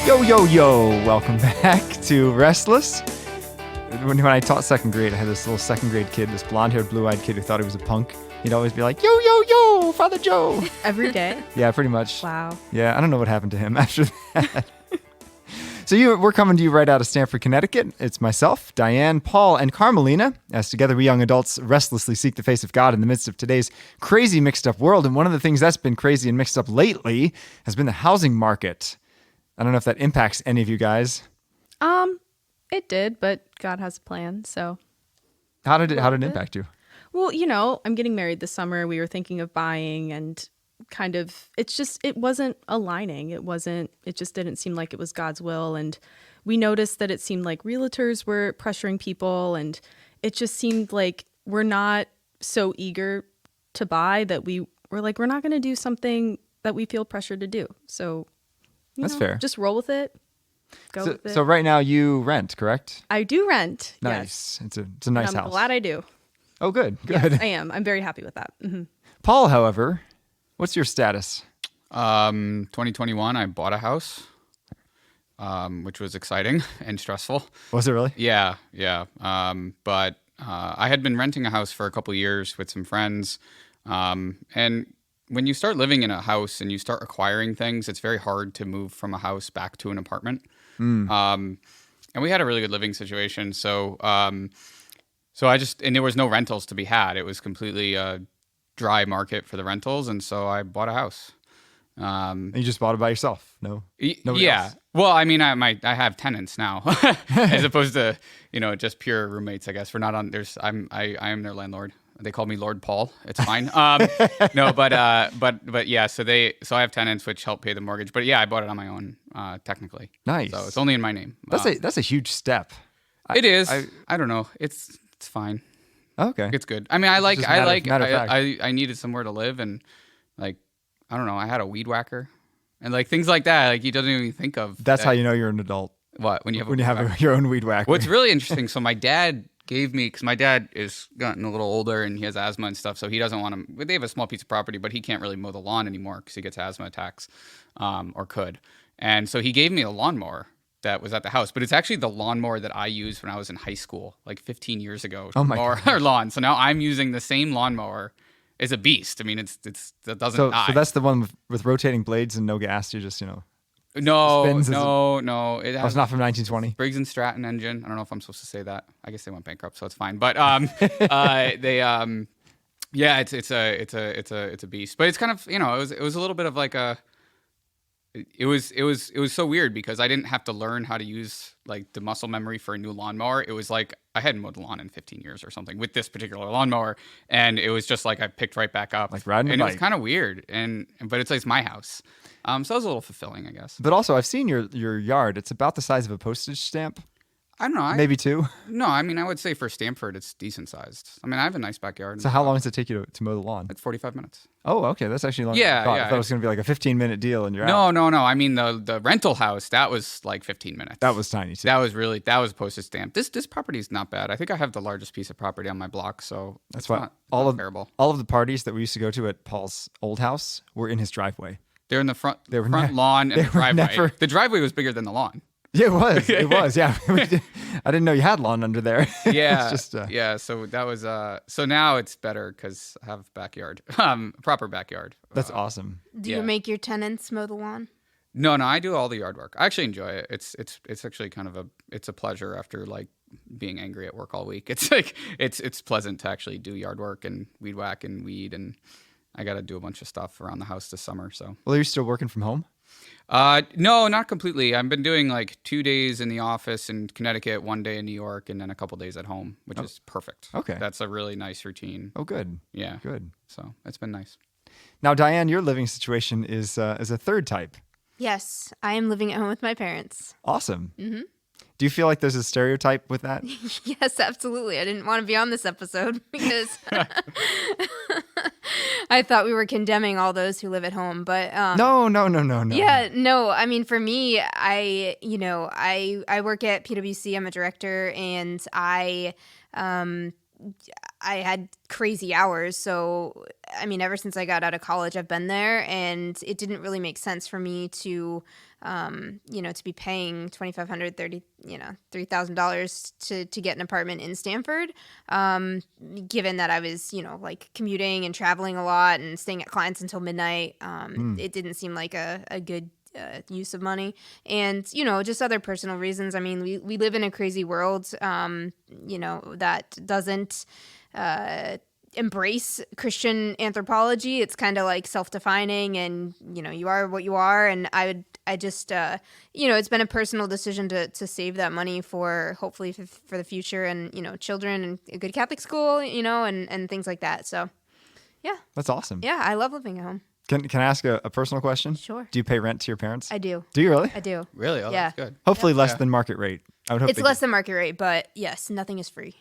Yo, yo, yo, welcome back to Restless. When I taught second grade, I had this little second grade kid, this blonde-haired, blue-eyed kid who thought he was a punk. He'd always be like, yo, yo, yo, Father Joe. Every day? Yeah, pretty much. Wow. Yeah, I don't know what happened to him after that. So we're coming to you right out of Stamford, Connecticut. It's myself, Diane, Paul, and Carmelena, as together we young adults restlessly seek the face of God in the midst of today's crazy mixed-up world. And one of the things that's been crazy and mixed up lately has been the housing market. I don't know if that impacts any of you guys. It did, but God has a plan, so. How did it impact you? Well, I'm getting married this summer. We were thinking of buying, and kind of, it wasn't aligning. It just didn't seem like it was God's will. And we noticed that it seemed like realtors were pressuring people, and it just seemed like we're not so eager to buy that we're like, we're not going to do something that we feel pressured to do. So, That's fair. Just roll with it. Go with it. So right now you rent, correct? I do rent. Nice. Yes. It's a nice I'm house. glad I do. Oh, good. Yes, I am. I'm very happy with that. Mm-hmm. Paul, however, what's your status? 2021, I bought a house, which was exciting and stressful. Was it really? Yeah. But I had been renting a house for a couple years with some friends, and when you start living in a house and you start acquiring things, it's very hard to move from a house back to an apartment. And we had a really good living situation. So and there was no rentals to be had. It was completely a dry market for the rentals. And so I bought a house. And you just bought it by yourself? No? Nobody else? Well, I mean, I have tenants now as opposed to, just pure roommates, I guess. I am their landlord. They call me Lord Paul. It's fine. No, but yeah. So I have tenants which help pay the mortgage. But yeah, I bought it on my own, technically. Nice. So it's only in my name. That's a huge step. It is. I don't know. It's fine. Okay. It's good. I mean, I needed somewhere to live, and I don't know. I had a weed whacker, and things like that. You don't even think of. That's how you know you're an adult. What when you have your own weed whacker? What's really interesting. So my dad gave me, because my dad is gotten a little older and he has asthma and stuff, so he doesn't want to. They have a small piece of property, but he can't really mow the lawn anymore because he gets asthma attacks, or could. And so he gave me a lawnmower that was at the house, but it's actually the lawnmower that I used when I was in high school, 15 years ago. Oh my God. Our lawn. So now I'm using the same lawnmower. It's a beast. I mean, it doesn't die. So that's the one with rotating blades and no gas. You just No. spins It it's not from 1920. Briggs and Stratton engine. I don't know if I'm supposed to say that. I guess they went bankrupt, so it's fine. But yeah, it's a beast. But it's kind of it was a little bit of it was so weird because I didn't have to learn how to use the muscle memory for a new lawnmower. It was like I hadn't mowed the lawn in 15 years or something with this particular lawnmower, and it was just I picked right back up, like riding a bike. And it was kind of weird, but it's my house. So it was a little fulfilling, I guess. But also, I've seen your yard. It's about the size of a postage stamp. I don't know. Maybe two? No, I mean, I would say for Stamford, it's decent sized. I mean, I have a nice backyard. So how long does it take you to mow the lawn? It's 45 minutes. Oh, okay. That's actually long. Yeah, I thought it was going to be a 15-minute deal and you're out. No. I mean, the rental house, that was 15 minutes. That was tiny, too. That was postage stamp. This property is not bad. I think I have the largest piece of property on my block, so that's why terrible. All of the parties that we used to go to at Paul's old house were in his driveway. They're in the front lawn and the driveway. The driveway was bigger than the lawn. Yeah, it was. It was. Yeah, I didn't know you had lawn under there. Yeah, it's just, yeah. So that was. So now it's better because I have backyard, proper backyard. That's awesome. Do you make your tenants mow the lawn? No, I do all the yard work. I actually enjoy it. It's actually kind of it's a pleasure after being angry at work all week. It's it's pleasant to actually do yard work and weed whack and weed, and I got to do a bunch of stuff around the house this summer. So. Well, are you still working from home? No, not completely. I've been doing 2 days in the office in Connecticut, 1 day in New York, and then a couple days at home, which is perfect. Okay. That's a really nice routine. Oh, good. Yeah. Good. So it's been nice. Now, Diane, your living situation is a third type. Yes, I am living at home with my parents. Awesome. Mm-hmm. Do you feel like there's a stereotype with that? Yes, absolutely. I didn't want to be on this episode because I thought we were condemning all those who live at home, but no. Yeah, no. I mean, for me, I work at PwC. I'm a director, and I I had crazy hours. So, I mean, ever since I got out of college, I've been there, and it didn't really make sense for me to, to be paying $2,500, $3,000 to get an apartment in Stanford, given that I was, like commuting and traveling a lot and staying at clients until midnight. It didn't seem like a good use of money, and just other personal reasons. I mean, we live in a crazy world, that doesn't embrace Christian anthropology. It's kind of like self-defining, and you are what you are. And it's been a personal decision to save that money for hopefully for the future, and children, and a good Catholic school, and things like that. So yeah, That's awesome. yeah, I love living at home. Can I ask a personal question? Sure. Do you pay rent to your parents? I do. Do you really? I do. Really? Oh, Yeah. that's good. Hopefully less Yeah. than market rate. I would hope It's they less do. than market rate, but yes, nothing is free.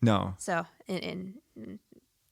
No. So, in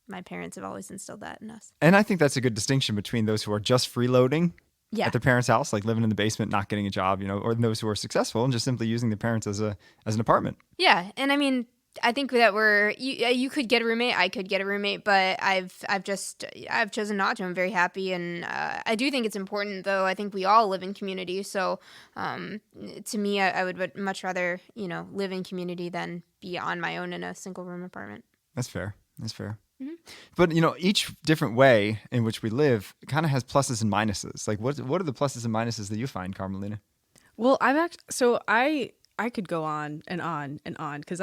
my parents have always instilled that in us. And I think that's a good distinction between those who are just freeloading Yeah. at their parents' house, like living in the basement, not getting a job, or those who are successful and just simply using the parents as an apartment. Yeah, and I mean, I think that you could get a roommate, I could get a roommate, but I've chosen not to. I'm very happy, and I do think it's important, though. I think we all live in community, so to me, I would much rather live in community than be on my own in a single room apartment. That's fair. That's fair. Mm-hmm. But each different way in which we live kind of has pluses and minuses. Like, what are the pluses and minuses that you find, Carmelena? Well, I could go on and on and on, because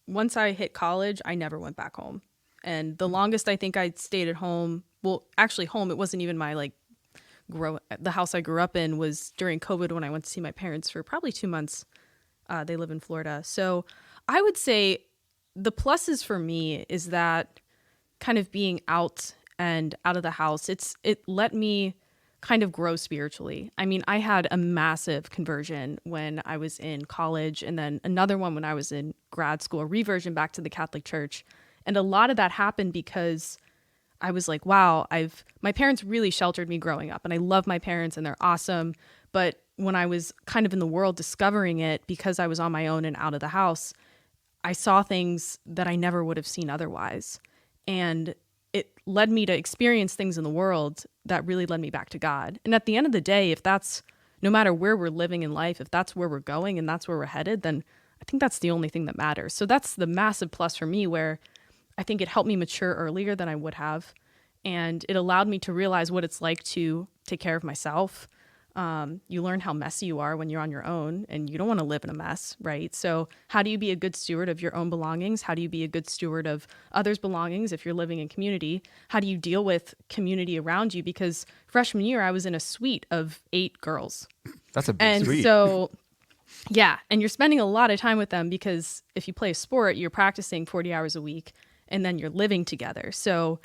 once I hit college, I never went back home. And the longest I think I stayed at home, well, actually home, it wasn't even my the house I grew up in was during COVID when I went to see my parents for probably 2 months. They live in Florida. So I would say the pluses for me is that kind of being out and out of the house, it let me kind of grow spiritually. I mean, I had a massive conversion when I was in college, and then another one when I was in grad school, a reversion back to the Catholic Church. And a lot of that happened because I was like, wow, my parents really sheltered me growing up, and I love my parents and they're awesome. But when I was kind of in the world discovering it, because I was on my own and out of the house, I saw things that I never would have seen otherwise. And it led me to experience things in the world that really led me back to God. And at the end of the day, if that's, no matter where we're living in life, if that's where we're going and that's where we're headed, then I think that's the only thing that matters. So that's the massive plus for me, where I think it helped me mature earlier than I would have. And it allowed me to realize what it's like to take care of myself. You learn how messy you are when you're on your own, and you don't want to live in a mess, right? So how do you be a good steward of your own belongings? How do you be a good steward of others' belongings if you're living in community? How do you deal with community around you? Because freshman year, I was in a suite of 8 girls. That's a big And suite. so, yeah, and you're spending a lot of time with them, because if you play a sport, you're practicing 40 hours a week, and then you're living together. So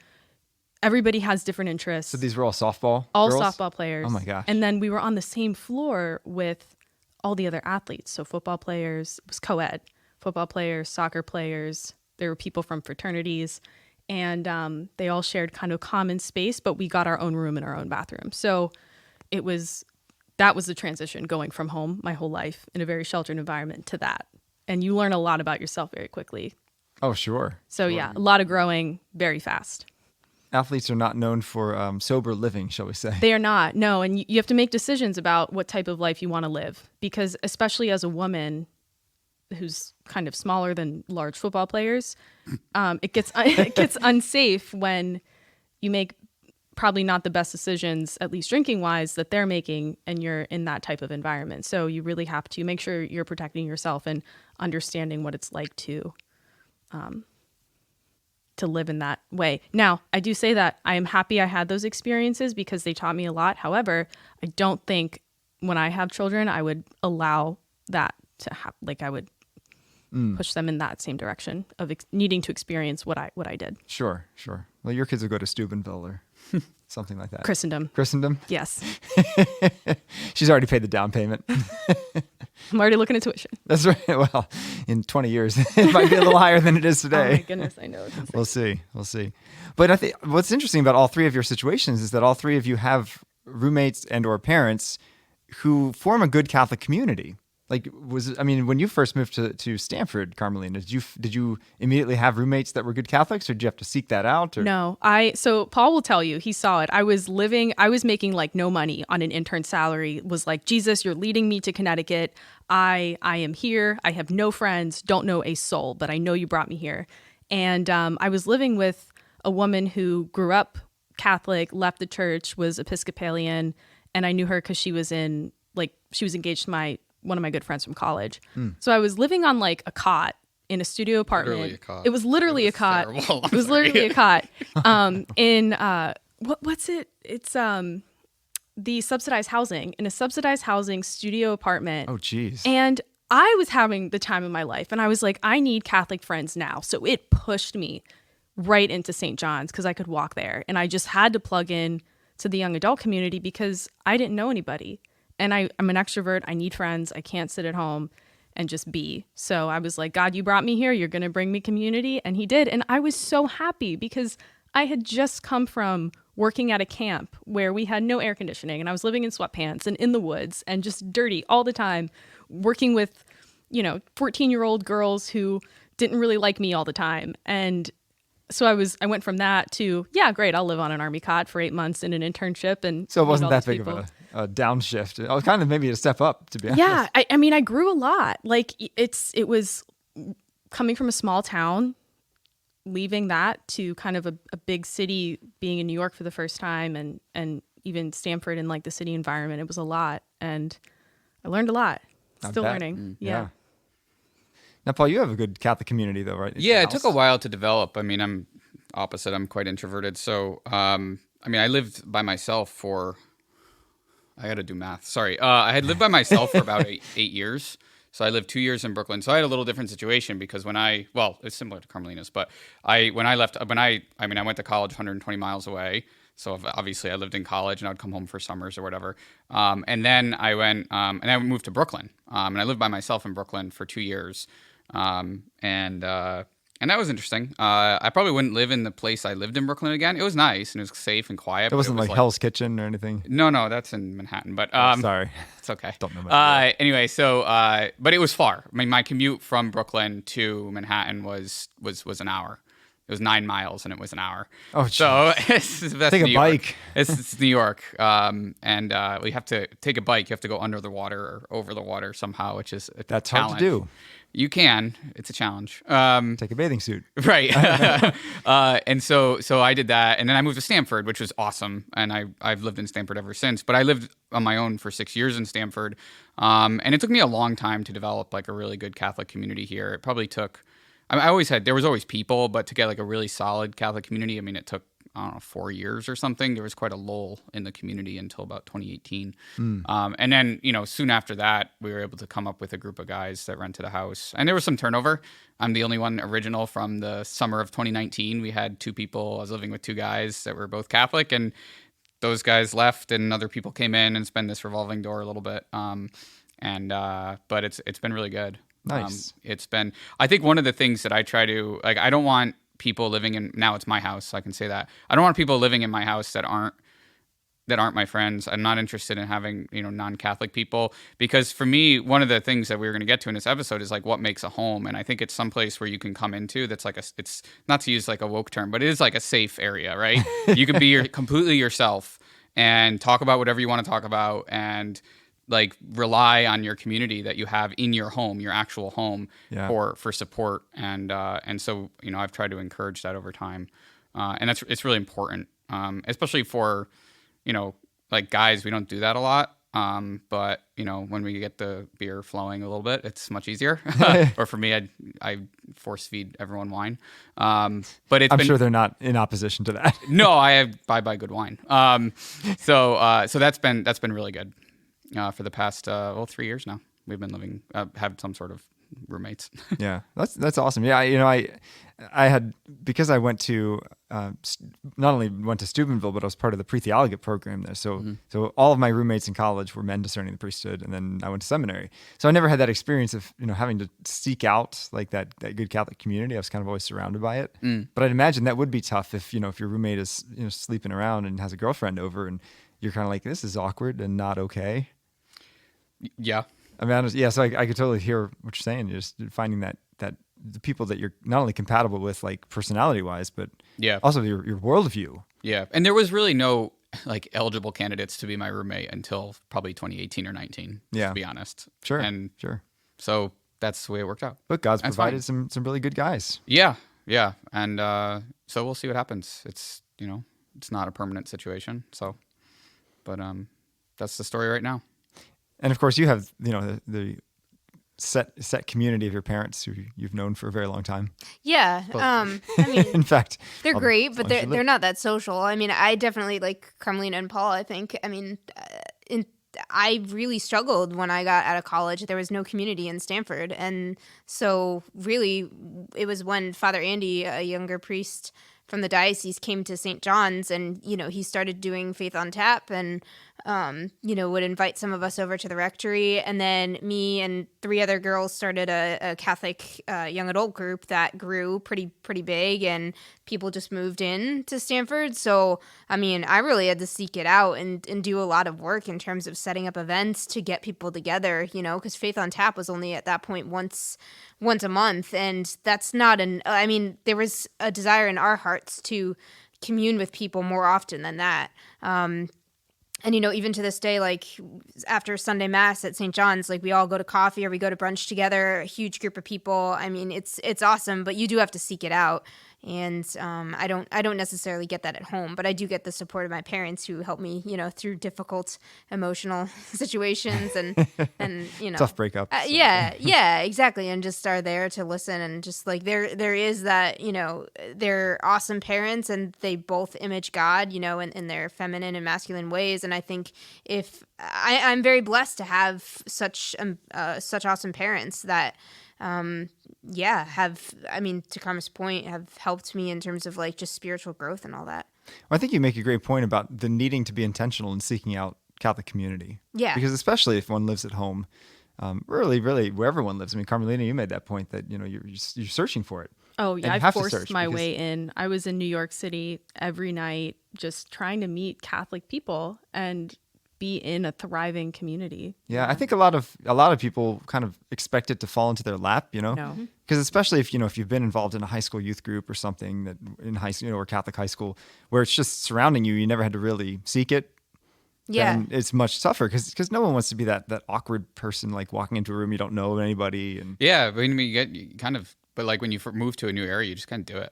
everybody has different interests. So these were all softball All girls? softball players. Oh my gosh. And then we were on the same floor with all the other athletes. So football players, it was co-ed, football players, soccer players. There were people from fraternities, and they all shared kind of common space, but we got our own room and our own bathroom. So that was the transition, going from home my whole life in a very sheltered environment to that. And you learn a lot about yourself very quickly. Oh, sure. So yeah, a lot of growing very fast. Athletes are not known for sober living, shall we say. They are not, no. And you have to make decisions about what type of life you want to live, because especially as a woman who's kind of smaller than large football players, it gets unsafe when you make probably not the best decisions, at least drinking wise, that they're making, and you're in that type of environment. So you really have to make sure you're protecting yourself and understanding what it's like to live in that way. Now, I do say that I am happy I had those experiences, because they taught me a lot. However, I don't think when I have children, I would allow that to happen. Like, I would push them in that same direction of needing to experience what I did. Sure. Well, your kids will go to Steubenville or something like that. Christendom. Yes. She's already paid the down payment. I'm already looking at tuition. That's right. Well, in 20 years, it might be a little higher than it is Oh my today. goodness, I know. We'll see. But I think what's interesting about all 3 of your situations is that all 3 of you have roommates and or parents who form a good Catholic community. Like, when you first moved to Stanford, Carmelina, did you immediately have roommates that were good Catholics, or did you have to seek that out? Or? No, so Paul will tell you, he saw it. I was making like no money on an intern salary, was like, Jesus, you're leading me to Connecticut. I am here. I have no friends, don't know a soul, but I know you brought me here. And I was living with a woman who grew up Catholic, left the church, was Episcopalian, and I knew her because she was engaged to one of my good friends from college. So I was living on like a cot in a studio apartment. Literally a cot. It was literally a cot. Terrible. It was literally a cot. In what's it? It's the subsidized housing, in a subsidized housing studio apartment. Oh, geez. And I was having the time of my life, and I was like, I need Catholic friends now. So it pushed me right into St. John's because I could walk there, and I just had to plug in to the young adult community because I didn't know anybody. And I'm an extrovert. I need friends. I can't sit at home and just be. So I was like, God, you brought me here. You're going to bring me community. And he did. And I was so happy because I had just come from working at a camp where we had no air conditioning, and I was living in sweatpants and in the woods and just dirty all the time, working with, 14-year-old girls who didn't really like me all the time. And so I went from that to, yeah, great, I'll live on an army cot for 8 months in an internship. And so it meet wasn't all that these big people. of a downshift. It was kind of maybe a step up, to be honest. Yeah, I grew a lot. Like it was coming from a small town, leaving that to kind of a big city, being in New York for the first time, and even Stanford and like the city environment. It was a lot, and I learned a lot. Still learning. Yeah. Now, Paul, you have a good Catholic community, though, right? Yeah, it took a while to develop. I mean, I'm opposite. I'm quite introverted. So, I lived by myself for, I got to do math. Sorry. I had lived by myself for about 8 years. So I lived 2 years in Brooklyn. So I had a little different situation because it's similar to Carmelina's, but I went to college 120 miles away. So obviously I lived in college and I would come home for summers or whatever. And then I went, and I moved to Brooklyn. And I lived by myself in Brooklyn for 2 years. And that was interesting. I probably wouldn't live in the place I lived in Brooklyn again. It was nice and it was safe and quiet. It wasn't like Hell's Kitchen or anything? No, that's in Manhattan. But sorry. It's okay. Don't know much anyway, so but it was far. I mean, my commute from Brooklyn to Manhattan was an hour. It was 9 miles and it was an hour. Oh, so that's take New a bike. York. It's New York, and we have to take a bike. You have to go under the water or over the water somehow, which is a That's challenge. hard to do. You can. It's a challenge. Take a bathing suit. Right. And so I did that, and then I moved to Stanford, which was awesome, and I've lived in Stanford ever since. But I lived on my own for 6 years in Stanford, and it took me a long time to develop like a really good Catholic community here. It probably took. There was always people, but to get like a really solid Catholic community, I mean, it took, I don't know, 4 years or something. There was quite a lull in the community until about 2018. And then, soon after that, we were able to come up with a group of guys that rented a house. And there was some turnover. I'm the only one original from the summer of 2019. We had 2 people. I was living with 2 guys that were both Catholic, and those guys left and other people came in, and it's been this revolving door a little bit. But it's been really good. Nice. I think one of the things that I try to, like, I don't want people living in, now it's my house, so I can say that. I don't want people living in my house that aren't my friends. I'm not interested in having, non-Catholic people, because for me, one of the things that we were going to get to in this episode is like what makes a home. And I think it's someplace where you can come into that's like it's not to use like a woke term, but it is like a safe area, right? You can be completely yourself and talk about whatever you want to talk about, and like rely on your community that you have in your home, your actual home, for support. And so, I've tried to encourage that over time. And it's really important, especially for, like guys, we don't do that a lot. But when we get the beer flowing a little bit, it's much easier. Or for me, I force feed everyone wine. But I'm sure they're not in opposition to that. No, I buy good wine. So that's been really good. For the past 3 years now, we've been living, have some sort of roommates. Yeah, that's awesome. Yeah, I had, because I went to not only went to Steubenville, but I was part of the pre-theologate program there. So so all of my roommates in college were men discerning the priesthood, and then I went to seminary. So I never had that experience of having to seek out like that good Catholic community. I was kind of always surrounded by it. But I'd imagine that would be tough if if your roommate is sleeping around and has a girlfriend over, and you're kind of like, this is awkward and not okay. Yeah. I mean, yeah. So I could totally hear what you're saying. You're just finding that the people that you're not only compatible with, like personality wise, but also your worldview. Yeah, and there was really no like eligible candidates to be my roommate until probably 2018 or 19. Yeah, to be honest. Sure. And sure. So that's the way it worked out. But God's provided some really good guys. Yeah, yeah, and so we'll see what happens. It's it's not a permanent situation. So, but that's the story right now. And of course, you have the set community of your parents who you've known for a very long time. Yeah. I mean, in fact, they're great, but they're not that social. I mean, I definitely like Carmelena and Paul. I think. I mean, I really struggled when I got out of college. There was no community in Stanford, and so really, it was when Father Andy, a younger priest from the diocese, came to St. John's, and he started doing Faith on Tap, and would invite some of us over to the rectory, and then me and 3 other girls started a Catholic young adult group that grew pretty big, and people just moved in to Stanford. So I mean, I really had to seek it out and do a lot of work in terms of setting up events to get people together, because Faith on Tap was only at that point once a month, and that's not I mean, there was a desire in our hearts to commune with people more often than that. And, even to this day, like after Sunday Mass at St. John's, like we all go to coffee or we go to brunch together, a huge group of people. I mean, it's awesome, but you do have to seek it out. And I don't necessarily get that at home, but I do get the support of my parents who help me, through difficult emotional situations and tough breakups. Yeah, exactly, and just are there to listen, and just like there is that, they're awesome parents, and they both image God, in their feminine and masculine ways, and I think if I'm very blessed to have such awesome parents that. To Karma's point, have helped me in terms of like just spiritual growth and all that. Well, I think you make a great point about the needing to be intentional in seeking out Catholic community. Yeah. Because especially if one lives at home, really, wherever one lives. I mean, Carmelena, you made that point that, you're searching for it. Oh, yeah. And I forced my way in. I was in New York City every night just trying to meet Catholic people and be in a thriving community. Yeah, I think a lot of people kind of expect it to fall into their lap, No. Because especially if you've been involved in a high school youth group or something that in high school, or Catholic high school, where it's just surrounding you, you never had to really seek it. Yeah, then it's much tougher because no one wants to be that awkward person like walking into a room you don't know anybody. And yeah, I mean, but like when you move to a new area, you just kind of do it.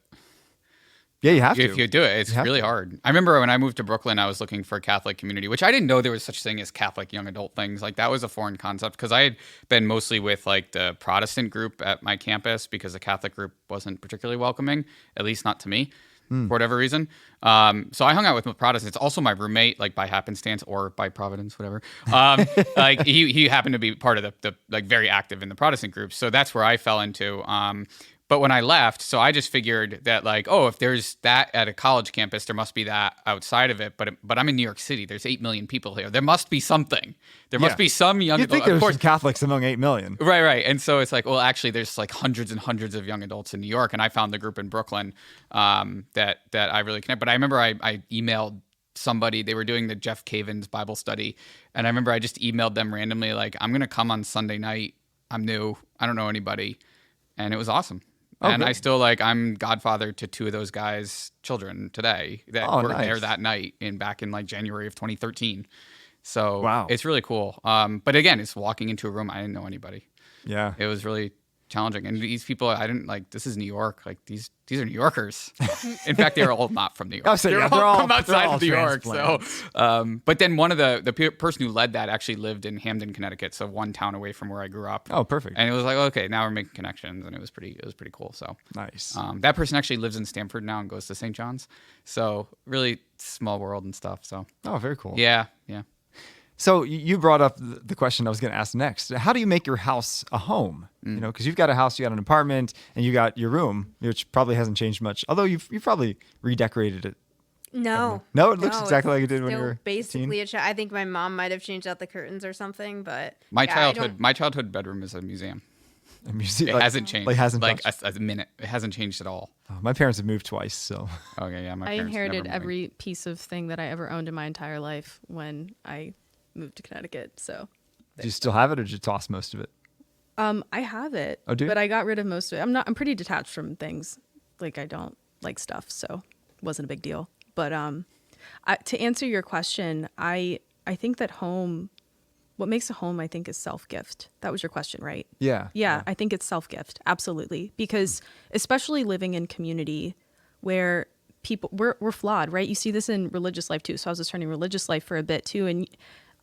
Yeah, you have to. If you do it, it's really hard. I remember when I moved to Brooklyn, I was looking for a Catholic community, which I didn't know there was such thing as Catholic young adult things. Like that was a foreign concept because I had been mostly with like the Protestant group at my campus because the Catholic group wasn't particularly welcoming, at least not to me. For whatever reason. So I hung out with Protestants. Also my roommate, like by happenstance or by providence, whatever. Like he happened to be part of the like very active in the Protestant group. So that's where I fell into. But when I left, so I just figured that like, oh, if there's that at a college campus, there must be that outside of it. But I'm in New York City. There's 8 million people here. There must be something. There must be some young adult. You'd think there's some Catholics among 8 million. Right. And so it's like, well, actually, there's like hundreds and hundreds of young adults in New York. And I found the group in Brooklyn that I really connect. But I remember I emailed somebody. They were doing the Jeff Caven's Bible study. And I remember I just emailed them randomly, like, I'm going to come on Sunday night. I'm new. I don't know anybody. And it was awesome. And I still I'm godfather to 2 of those guys' children today that were there that night back in like January of 2013. So it's really cool. But again, it's walking into a room. I didn't know anybody. Yeah. It was really challenging. And these people, I didn't this is New York. Like these are New Yorkers. In fact, they're all not from New York. They're all from outside of New York. So, transplants. but then one of the person who led that actually lived in Hamden, Connecticut, so one town away from where I grew up. Oh, perfect. And it was like, okay, now we're making connections, and it was pretty cool. So nice. That person actually lives in Stanford now and goes to St. John's. So really small world and stuff. So very cool. Yeah. So you brought up the question I was going to ask next. How do you make your house a home? Because you've got a house, you got an apartment, and you got your room, which probably hasn't changed much. Although you've probably redecorated it. No, it looks exactly like it did when you were basically I think my mom might have changed out the curtains or something, but my childhood bedroom is a museum. A museum. It hasn't changed. Like hasn't like a minute. It hasn't changed at all. Oh, my parents have moved twice, so. Okay, yeah. I inherited every piece of thing that I ever owned in my entire life when I moved to Connecticut. So Do you still have it, or did you toss most of it? I have it, Oh, do you? but I got rid of most of it. I'm pretty detached from things. Like, I don't like stuff, so it wasn't a big deal. But to answer your question, I think that what makes a home, I think, is self-gift. That was your question, right? Yeah. Yeah, I think it's self-gift, absolutely. Because especially living in community where we're flawed, right? You see this in religious life too. So I was just turning religious life for a bit too. And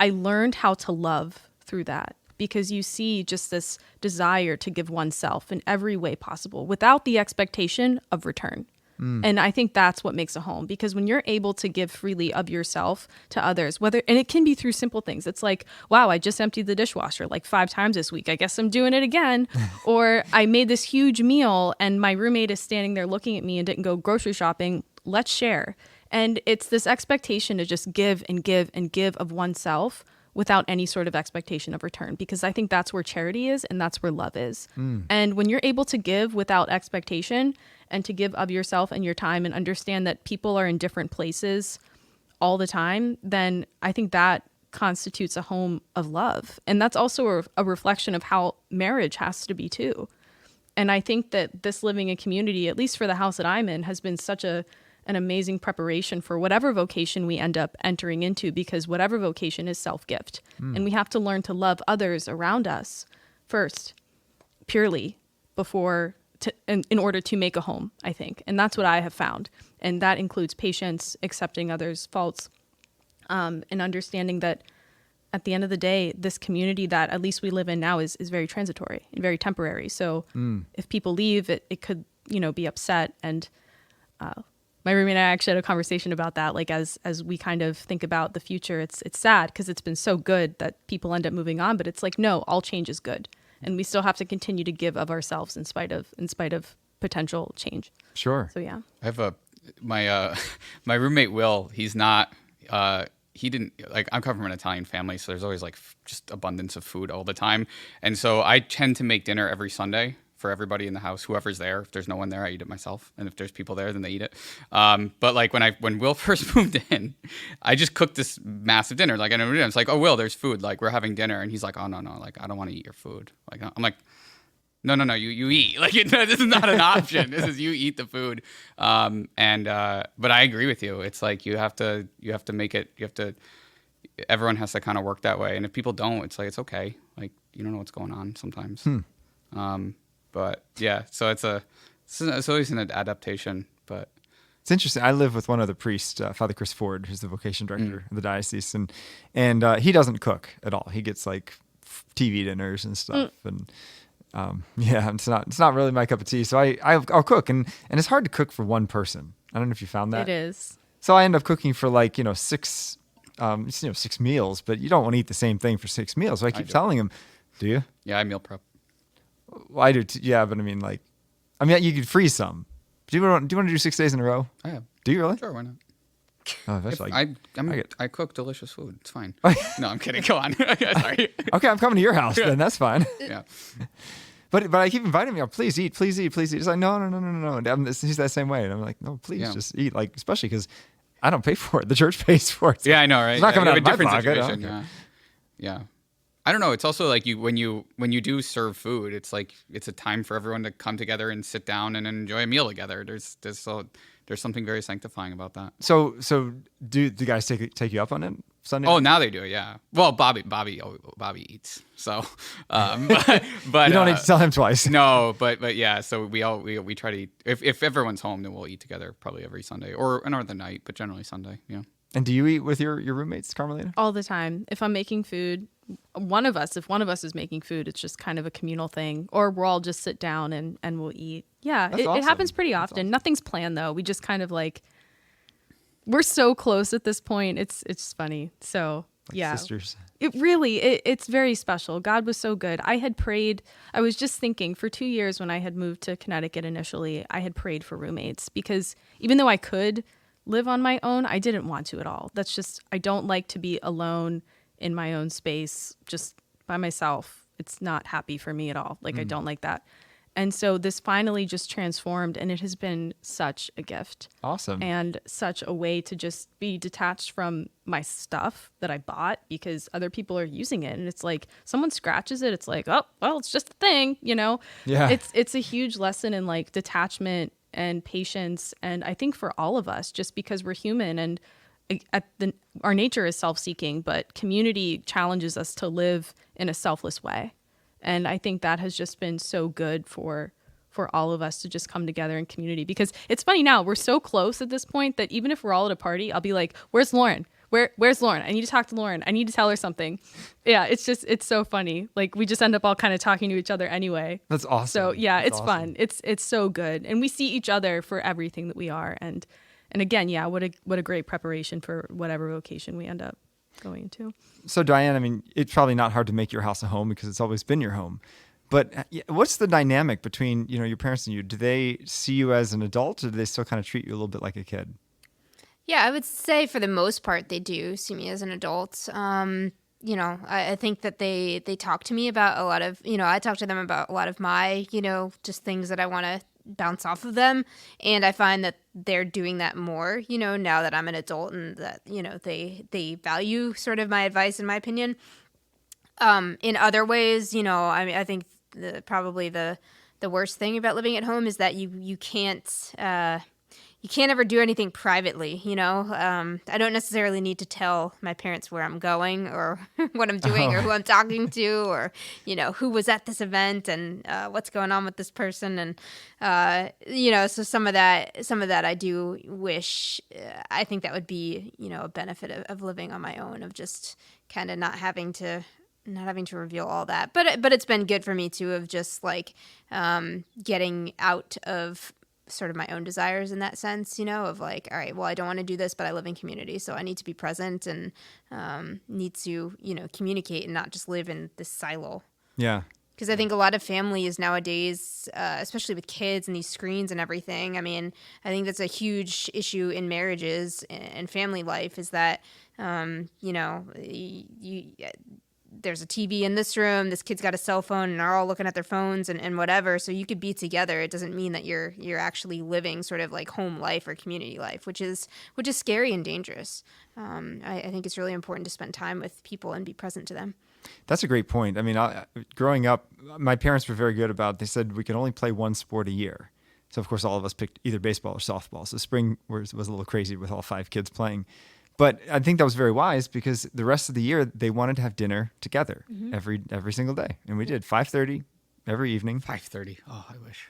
I learned how to love through that, because you see just this desire to give oneself in every way possible without the expectation of return. And I think that's what makes a home, because when you're able to give freely of yourself to others, and it can be through simple things. It's like, wow, I just emptied the dishwasher like 5 times this week. I guess I'm doing it again. Or I made this huge meal and my roommate is standing there looking at me and didn't go grocery shopping. Let's share. And it's this expectation to just give and give and give of oneself without any sort of expectation of return, because I think that's where charity is and that's where love is. And when you're able to give without expectation and to give of yourself and your time and understand that people are in different places all the time, then I think that constitutes a home of love. And that's also a reflection of how marriage has to be too. And I think that this living in community, at least for the house that I'm in, has been such an amazing preparation for whatever vocation we end up entering into, because whatever vocation is self-gift. And we have to learn to love others around us first, purely, before in order to make a home, I think. And that's what I have found. And that includes patience, accepting others' faults, and understanding that at the end of the day, this community that at least we live in now is very transitory and very temporary. So if people leave, it could, be upset. And my roommate and I actually had a conversation about that. Like, as we kind of think about the future, it's sad because it's been so good that people end up moving on. But it's like, no, all change is good. And we still have to continue to give of ourselves in spite of potential change. Sure. So yeah. I have my roommate Will. He's not. He didn't like. I'm coming from an Italian family, so there's always like just abundance of food all the time. And so I tend to make dinner every Sunday for everybody in the house, whoever's there. If there's no one there, I eat it myself. And if there's people there, then they eat it. But like when Will first moved in, I just cooked this massive dinner. Like, I never did. It's like, oh, Will, there's food. Like, we're having dinner. And he's like, oh, no. Like, I don't want to eat your food. Like, I'm like, no, you eat. Like, this is not an option. This is you eat the food. But I agree with you. It's like, you have to make it, everyone has to kind of work that way. And if people don't, it's like, it's okay. Like, you don't know what's going on sometimes. But yeah, so it's always an adaptation. But it's interesting. I live with one other priest, Father Chris Ford, who's the vocation director of the diocese, and he doesn't cook at all. He gets like TV dinners and stuff, and it's not really my cup of tea. So I'll cook, and it's hard to cook for one person. I don't know if you found that. It is. So I end up cooking for like 6 6 meals, but you don't want to eat the same thing for 6 meals. So I keep telling him, do you? Yeah, I meal prep. Well, I do. Yeah, but I mean, you could freeze some. Do you want to do 6 days in a row? I have. Do you really? Sure, why not? Oh, that's I cook delicious food. It's fine. No, I'm kidding. Go on. Sorry. Okay, I'm coming to your house then. That's fine. Yeah. But I keep inviting him. Please eat. He's like, no. He's that same way, and I'm like, no, please just eat. Like, especially because I don't pay for it. The church pays for it. So yeah, I know, right? It's not coming out of my pocket. Situation, yeah. I don't know. It's also like when you do serve food, it's like it's a time for everyone to come together and sit down and enjoy a meal together. There's something very sanctifying about that. So do the guys take you up on it Sunday? Oh, now they do, yeah. Well, Bobby eats. So, but you don't need to tell him twice. No, but yeah. So we try to eat. If everyone's home, then we'll eat together probably every Sunday or another night, but generally Sunday. Yeah. And do you eat with your roommates, Carmelena? All the time. If I'm making food, if one of us is making food, it's just kind of a communal thing. Or we'll all just sit down and we'll eat. Yeah, it happens pretty often. Awesome. Nothing's planned, though. We just kind of we're so close at this point. It's funny. So, yeah. Sisters. It's very special. God was so good. I had prayed. I was just thinking for 2 years when I had moved to Connecticut initially, I had prayed for roommates because even though I could live on my own, I didn't want to at all. That's just, I don't like to be alone in my own space, just by myself. It's not happy for me at all. I don't like that. And so this finally just transformed, and it has been such a gift. Awesome. And such a way to just be detached from my stuff that I bought because other people are using it. And it's like someone scratches it, it's like, oh, well, it's just a thing, you know? Yeah. It's a huge lesson in like detachment and patience. And I think for all of us, just because we're human and our nature is self-seeking, but community challenges us to live in a selfless way. And I think that has just been so good for all of us to just come together in community. Because it's funny now, we're so close at this point that even if we're all at a party, I'll be like, where's Lauren? Where's Lauren? I need to talk to Lauren. I need to tell her something. Yeah, it's so funny. Like we just end up all kind of talking to each other anyway. That's awesome. So yeah, That's it's awesome. fun. It's so good. And we see each other for everything that we are. And again, yeah, what a great preparation for whatever vocation we end up going into. So Diane, I mean, it's probably not hard to make your house a home because it's always been your home. But what's the dynamic between, your parents and you? Do they see you as an adult, or do they still kind of treat you a little bit like a kid? Yeah, I would say for the most part they do see me as an adult. I think that they talk to me about a lot of, I talk to them about a lot of my, just things that I want to bounce off of them. And I find that they're doing that more, now that I'm an adult and that, they value sort of my advice and my opinion. In other ways, I think probably the worst thing about living at home is that you can't ever do anything privately, I don't necessarily need to tell my parents where I'm going or what I'm doing or who I'm talking to or, who was at this event and what's going on with this person. And, so some of that I do wish, I think that would be, a benefit of living on my own, of just kind of not having to reveal all that. But it's been good for me too, of just like getting out of sort of my own desires in that sense, of like, all right, well, I don't want to do this, but I live in community, so I need to be present and need to, communicate and not just live in this silo. Yeah. Because I think a lot of families nowadays, especially with kids and these screens and everything, I mean, I think that's a huge issue in marriages and family life is that, there's a TV in this room, this kid's got a cell phone, and they're all looking at their phones and whatever. So you could be together. It doesn't mean that you're actually living sort of like home life or community life, which is scary and dangerous. I think it's really important to spend time with people and be present to them. That's a great point. I mean, growing up, my parents were very good about, they said we could only play one sport a year. So, of course, all of us picked either baseball or softball. So spring was a little crazy with all 5 kids playing. But I think that was very wise because the rest of the year they wanted to have dinner together every single day, and we did 5:30 every evening. 5:30. Oh, I wish.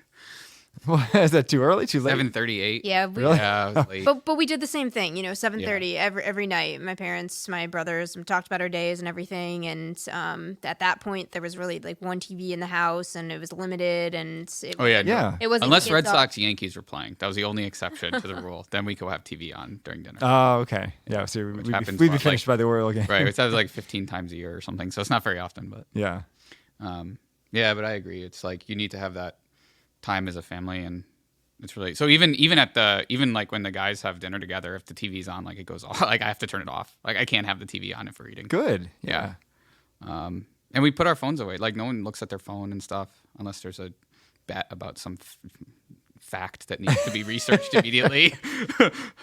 Is that too early? Too late? 7:38. Yeah, Really? Yeah, it was late. But we did the same thing, 7:30 every night. My parents, my brothers talked about our days and everything. And at that point, there was really like one TV in the house, and it was limited. And Yeah. it wasn't Unless Red kids Sox Yankees were playing, that was the only exception to the rule. Then we could have TV on during dinner. Oh, okay. Yeah, so happens we'd be what, finished by the Oriole game. Right, it's like 15 times a year or something, so it's not very often. But Yeah. but I agree. It's like you need to have that time as a family, and it's really so. Even like when the guys have dinner together, if the TV's on, like it goes off. Like I have to turn it off. Like I can't have the TV on if we're eating. Good. Yeah. And we put our phones away. Like no one looks at their phone and stuff unless there's a bet about some fact that needs to be researched immediately.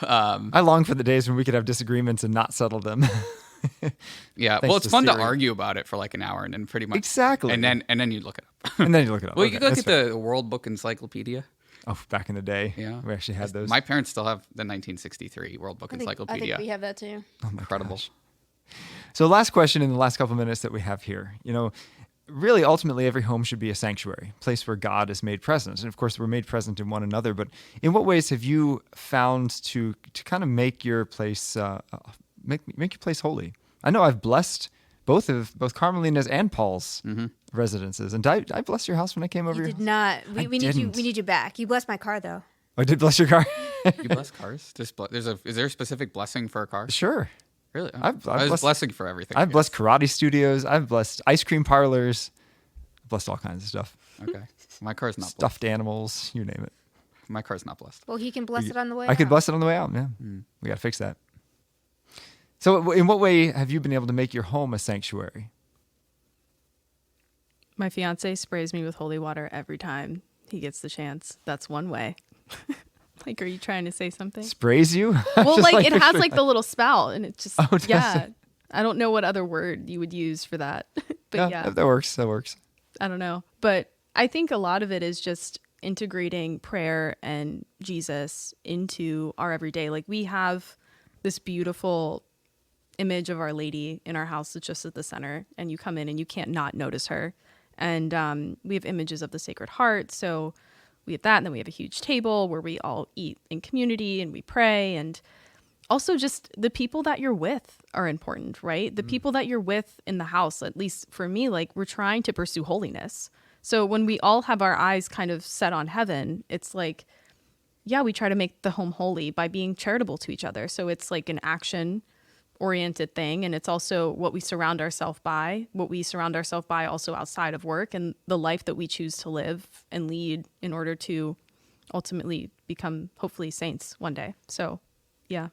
I long for the days when we could have disagreements and not settle them. Yeah. Thanks Well, it's to fun to Siri. argue about it for like an hour and then pretty much Exactly. And then you look it up. And then you look it up. Well, Okay, you can look that's at fair. the World Book Encyclopedia. Oh, back in the day. Yeah. We actually had those. My parents still have the 1963 World Book I Encyclopedia. think we have that too. Oh my Incredible. gosh. So last question in the last couple minutes that we have here. Really, ultimately, every home should be a sanctuary, a place where God is made present. And of course, we're made present in one another. But in what ways have you found to kind of make your place make your place holy? I know I've blessed both Carmelina's and Paul's residences. And did I bless your house when I came over? You your did house? not. I We need you. didn't. We need you back. You blessed my car though. I did bless your car. You bless cars? Is there a specific blessing for a car? Sure. Really? I've There's blessed- blessing for everything. I've blessed karate studios. I've blessed ice cream parlors. I've blessed all kinds of stuff. Okay. My car's not blessed. Stuffed animals, you name it. My car's not blessed. Well, he can bless it on the way. I could out. bless it on the way out. Yeah, we got to fix that. So, in what way have you been able to make your home a sanctuary? My fiance sprays me with holy water every time he gets the chance. That's one way. Like, are you trying to say something? Sprays you? Well, Just like it has picturing, like the little spout, and it just does yeah. it? I don't know what other word you would use for that, but yeah, that works. That works. I don't know. But I think a lot of it is just integrating prayer and Jesus into our everyday. Like, we have this beautiful image of Our Lady in our house that's just at the center, and you come in and you can't not notice her. And we have images of the Sacred Heart. So we have that, and then we have a huge table where we all eat in community and we pray. And also just the people that you're with are important, right? The people that you're with in the house, at least for me, like, we're trying to pursue holiness. So when we all have our eyes kind of set on heaven, it's like, yeah, we try to make the home holy by being charitable to each other. So it's like an action oriented thing, and it's also what we surround ourselves by also outside of work, and the life that we choose to live and lead in order to ultimately become hopefully saints one day. So yeah.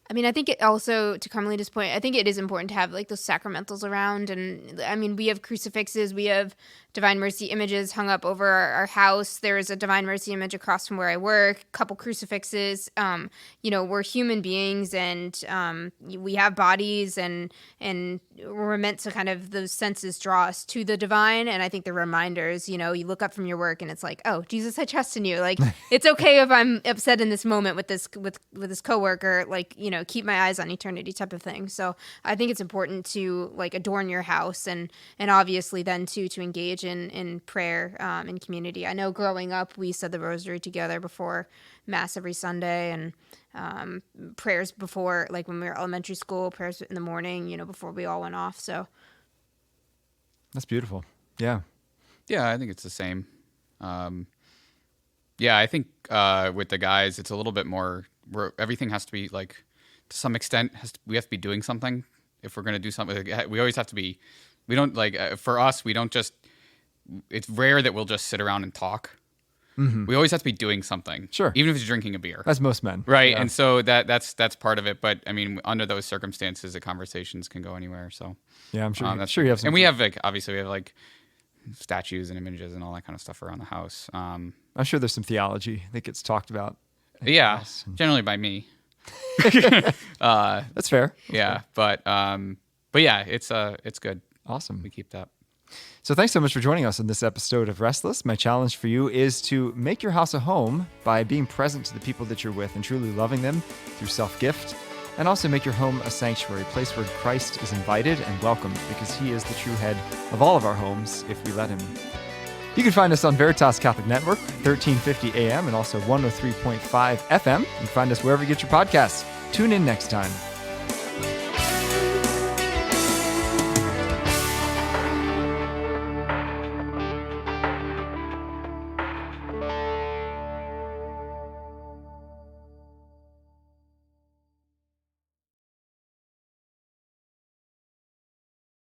I mean, I think it also, to Carmelita's point, I think it is important to have like those sacramentals around. And I mean, we have crucifixes, we have Divine Mercy images hung up over our house. There is a Divine Mercy image across from where I work, a couple crucifixes. We're human beings, and we have bodies, and we're meant to kind of, those senses draw us to the divine. And I think the reminders, you look up from your work and it's like, oh, Jesus, I trust in you. Like, it's okay if I'm upset in this moment with this coworker, like, keep my eyes on eternity type of thing. So I think it's important to like adorn your house, and obviously then too to engage in prayer in community. I know growing up we said the rosary together before Mass every Sunday, and prayers before, like when we were elementary school, prayers in the morning, before we all went off. So That's beautiful. Yeah. Yeah, I think it's the same. I think with the guys, it's a little bit more where everything has to be like, to some extent, we have to be doing something. If we're going to do something, we always have to be, we don't like, for us, we don't just, it's rare that we'll just sit around and talk. Mm-hmm. We always have to be doing something. Sure. Even if it's drinking a beer. As most men. Right. Yeah. And so that's part of it. But I mean, under those circumstances, the conversations can go anywhere. So yeah, I'm sure. That's sure you have some. And we have like, obviously we have like statues and images and all that kind of stuff around the house. I'm sure there's some theology that gets talked about. Yeah. Generally by me. That's fair. Yeah. But yeah, it's good. Awesome. We keep that. So thanks so much for joining us in this episode of Restless. My challenge for you is to make your house a home by being present to the people that you're with and truly loving them through self-gift, and also make your home a sanctuary, a place where Christ is invited and welcomed, because he is the true head of all of our homes if we let him. You can find us on Veritas Catholic Network, 1350 AM, and also 103.5 FM. You can find us wherever you get your podcasts. Tune in next time.